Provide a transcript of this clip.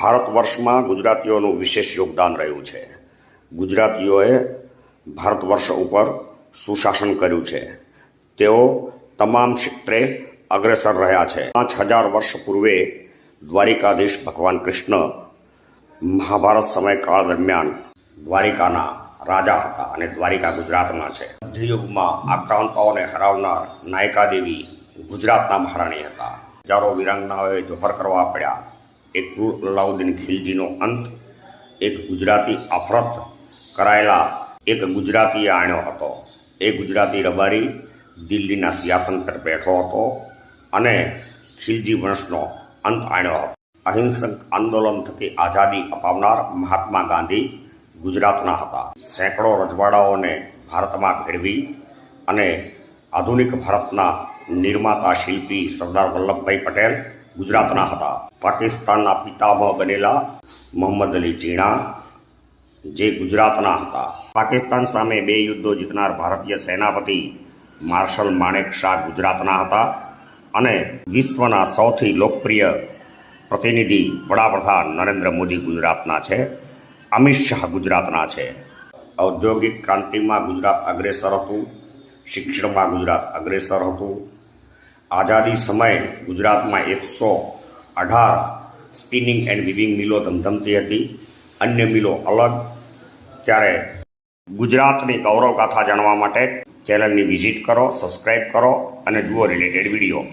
ભારત વર્ષમાં ગુજરાતીઓનું વિશેષ યોગદાન રહ્યું છે. ગુજરાતીઓએ ભારત વર્ષ ઉપર સુશાસન કર્યું છે. તેઓ તમામ ક્ષેત્રે અગ્રેસર રહ્યા છે. 5000 વર્ષ પૂર્વે દ્વારિકાધીશ ભગવાન કૃષ્ણ મહાભારત સમયકાળ દરમિયાન દ્વારિકાના રાજા હતા અને દ્વારિકા ગુજરાતમાં છે. મધ્યયુગમાં આક્રાંતાઓને હરાવનાર નાયકા દેવી ગુજરાતના મહારાણી હતા. હજારો વીરાંગનાઓએ જોહર કરવા પડ્યા. એક અલાઉદ્દીન ખિલજીનો અંત એક ગુજરાતી અફરત કરાયેલા એક ગુજરાતીએ આણ્યો હતો. એ ગુજરાતી રબારી દિલ્હીના સિંહાસન પર બેઠો હતો અને ખિલજી વંશનો અંત આણ્યો હતો. અહિંસક આંદોલન થકી આઝાદી અપાવનાર મહાત્મા ગાંધી ગુજરાતના હતા. સેંકડો રજવાડાઓને ભારતમાં ભેળવી અને આધુનિક ભારતના નિર્માતા શિલ્પી સરદાર વલ્લભભાઈ પટેલ ગુજરાતના હતા. પાકિસ્તાનના પિતામહ બનેલા મોહમ્મદ અલી જીણા જે ગુજરાતના હતા. પાકિસ્તાન સામે 2 યુદ્ધો જીતનાર ભારતીય સેનાપતિ માર્શલ માણેક શાહ ગુજરાતના હતા. અને વિશ્વના સૌથી લોકપ્રિય પ્રતિનિધિ વડાપ્રધાન નરેન્દ્ર મોદી ગુજરાતના છે. અમિત શાહ ગુજરાતના છે. ઔદ્યોગિક ક્રાંતિમાં ગુજરાત અગ્રેસર હતું. શિક્ષણમાં ગુજરાત અગ્રેસર હતું. આઝાદી સમયે ગુજરાતમાં 118 સ્પિનિંગ એન્ડ વિવિંગ મિલો ધમધમતી હતી. અન્ય મિલો અલગ. ત્યારે ગુજરાતની ગૌરવ ગાથા જાણવા માટે ચેનલની વિઝિટ કરો, સબસ્ક્રાઈબ કરો અને જુઓ રિલેટેડ વિડીયો.